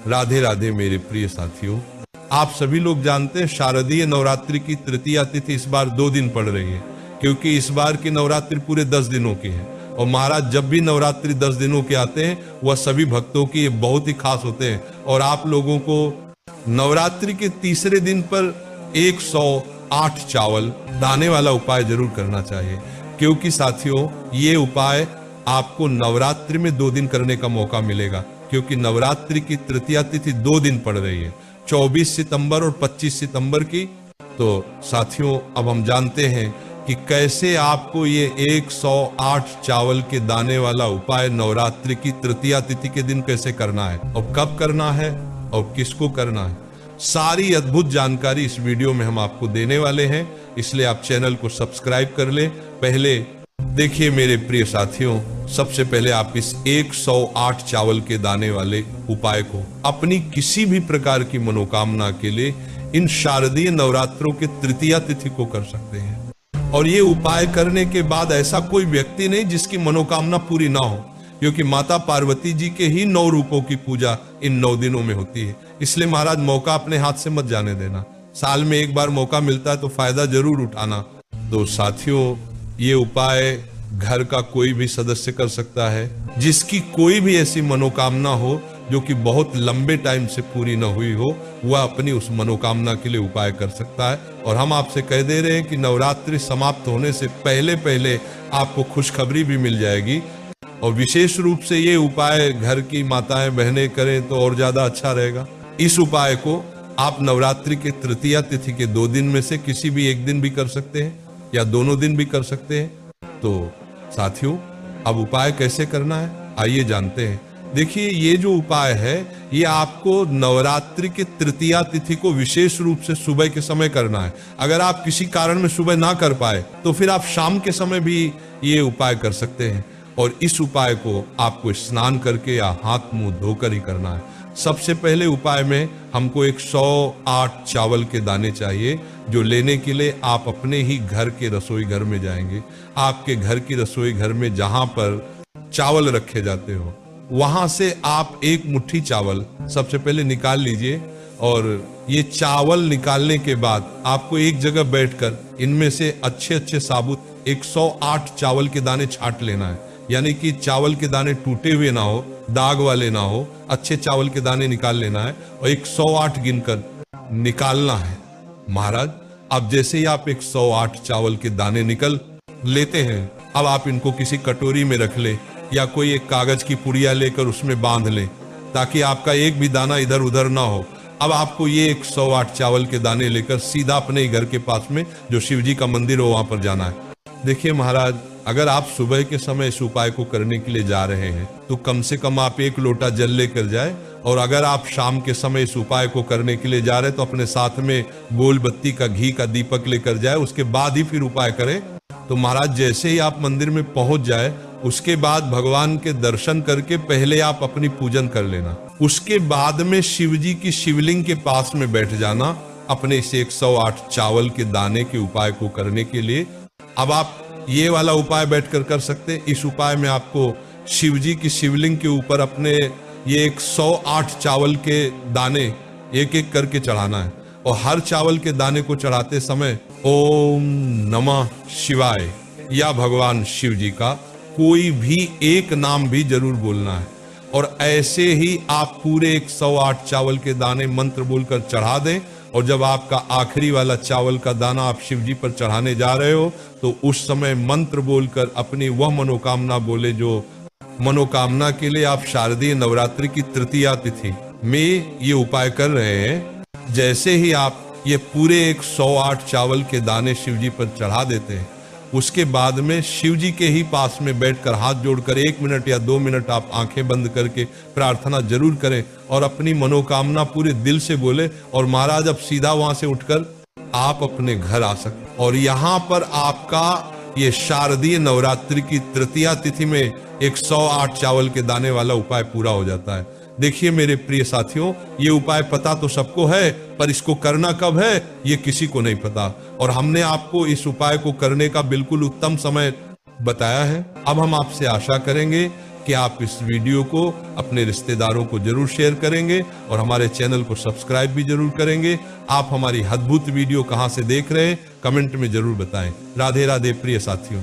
राधे राधे मेरे प्रिय साथियों, आप सभी लोग जानते हैं शारदीय नवरात्रि की तृतीया तिथि इस बार 2 दिन पड़ रही है, क्योंकि इस बार की नवरात्रि पूरे 10 दिनों की है। और महाराज जब भी नवरात्रि 10 दिनों के आते हैं वह सभी भक्तों की ये बहुत ही खास होते हैं। और आप लोगों को नवरात्रि के तीसरे दिन पर 108 चावल दाने वाला उपाय जरूर करना चाहिए, क्योंकि साथियों ये उपाय आपको नवरात्रि में 2 दिन करने का मौका मिलेगा, क्योंकि नवरात्रि की तृतीया तिथि 2 दिन पड़ रही है, 24 सितंबर और 25 सितंबर की। तो साथियों अब हम जानते हैं कि कैसे आपको ये 108 चावल के दाने वाला उपाय नवरात्रि की तृतीया तिथि के दिन कैसे करना है और कब करना है और किसको करना है। सारी अद्भुत जानकारी इस वीडियो में हम आपको देने वाले हैं, इसलिए आप चैनल को सब्सक्राइब कर लें। पहले देखिए मेरे प्रिय साथियों, सबसे पहले आप इस 108 चावल के दाने वाले उपाय को अपनी किसी भी प्रकार की मनोकामना के लिए इन शारदीय नवरात्रों के तृतीया तिथि को कर सकते हैं। और ये उपाय करने के बाद ऐसा कोई व्यक्ति नहीं जिसकी मनोकामना पूरी ना हो, क्योंकि माता पार्वती जी के ही 9 रूपों की पूजा इन 9 दिनों में होती है। इसलिए महाराज मौका अपने हाथ से मत जाने देना, साल में एक बार मौका मिलता है तो फायदा जरूर उठाना। तो साथियों ये उपाय घर का कोई भी सदस्य कर सकता है, जिसकी कोई भी ऐसी मनोकामना हो जो कि बहुत लंबे टाइम से पूरी न हुई हो, वह अपनी उस मनोकामना के लिए उपाय कर सकता है। और हम आपसे कह दे रहे हैं कि नवरात्रि समाप्त होने से पहले पहले आपको खुशखबरी भी मिल जाएगी। और विशेष रूप से ये उपाय घर की माताएं बहनें करें तो और ज्यादा अच्छा रहेगा। इस उपाय को आप नवरात्रि के तृतीया तिथि के 2 दिन में से किसी भी एक दिन भी कर सकते हैं या दोनों दिन भी कर सकते हैं। तो साथियों अब उपाय कैसे करना है आइए जानते हैं। देखिए ये जो उपाय है ये आपको नवरात्रि के तृतीया तिथि को विशेष रूप से सुबह के समय करना है। अगर आप किसी कारण में सुबह ना कर पाए तो फिर आप शाम के समय भी ये उपाय कर सकते हैं। और इस उपाय को आपको स्नान करके या हाथ मुंह धोकर ही करना है। सबसे पहले उपाय में हमको 108 चावल के दाने चाहिए, जो लेने के लिए आप अपने ही घर के रसोई घर में जाएंगे। आपके घर की रसोई घर में जहां पर चावल रखे जाते हो वहां से आप 1 मुट्ठी चावल सबसे पहले निकाल लीजिए। और ये चावल निकालने के बाद आपको एक जगह बैठकर इनमें से अच्छे अच्छे साबुत 108 चावल के दाने छांट लेना है, यानी कि चावल के दाने टूटे हुए ना हो, दाग वाले ना हो, अच्छे चावल के दाने निकाल लेना है और 108 गिनकर निकालना है। महाराज अब जैसे ही आप 108 चावल के दाने निकल लेते हैं, अब आप इनको किसी कटोरी में रख ले या कोई एक कागज की पुड़िया लेकर उसमें बांध ले, ताकि आपका एक भी दाना इधर उधर ना हो। अब आपको ये 108 चावल के दाने लेकर सीधा अपने ही घर के पास में जो शिव जी का मंदिर हो वहां पर जाना है। देखिए महाराज अगर आप सुबह के समय इस उपाय को करने के लिए जा रहे हैं तो कम से कम आप 1 लोटा जल लेकर जाए। और अगर आप शाम के समय इस उपाय को करने के लिए जा रहे हैं तो अपने साथ में गोल बत्ती का घी का दीपक लेकर जाए, उसके बाद ही फिर उपाय करें। तो महाराज जैसे ही आप मंदिर में पहुंच जाए उसके बाद भगवान के दर्शन करके पहले आप अपनी पूजन कर लेना। उसके बाद में शिव जी की शिवलिंग के पास में बैठ जाना अपने इस 108 चावल के दाने के उपाय को करने के लिए। अब आप ये वाला उपाय बैठकर कर सकते हैं। इस उपाय में आपको शिव जी की शिवलिंग के ऊपर अपने ये 108 चावल के दाने एक एक करके चढ़ाना है। और हर चावल के दाने को चढ़ाते समय ओम नमः शिवाय या भगवान शिव जी का कोई भी एक नाम भी जरूर बोलना है। और ऐसे ही आप पूरे 108 चावल के दाने मंत्र बोलकर चढ़ा दें। और जब आपका आखिरी वाला चावल का दाना आप शिव जी पर चढ़ाने जा रहे हो तो उस समय मंत्र बोलकर अपनी वह मनोकामना बोले जो मनोकामना के लिए आप शारदीय नवरात्रि की तृतीया तिथि में ये उपाय कर रहे हैं। जैसे ही आप ये पूरे 108 चावल के दाने शिव जी पर चढ़ा देते हैं, उसके बाद में शिव जी के ही पास में बैठकर हाथ जोड़कर 1 मिनट या 2 मिनट आप आंखें बंद करके प्रार्थना जरूर करें और अपनी मनोकामना पूरे दिल से बोले। और महाराज अब सीधा वहां से उठकर आप अपने घर आ सकते। और यहाँ पर आपका ये शारदीय नवरात्रि की तृतीया तिथि में 108 चावल के दाने वाला उपाय पूरा हो जाता है। देखिए मेरे प्रिय साथियों, ये उपाय पता तो सबको है, पर इसको करना कब है ये किसी को नहीं पता। और हमने आपको इस उपाय को करने का बिल्कुल उत्तम समय बताया है। अब हम आपसे आशा करेंगे कि आप इस वीडियो को अपने रिश्तेदारों को जरूर शेयर करेंगे और हमारे चैनल को सब्सक्राइब भी जरूर करेंगे। आप हमारी अद्भुत वीडियो कहां से देख रहे हैं कमेंट में जरूर बताएं। राधे राधे प्रिय साथियों।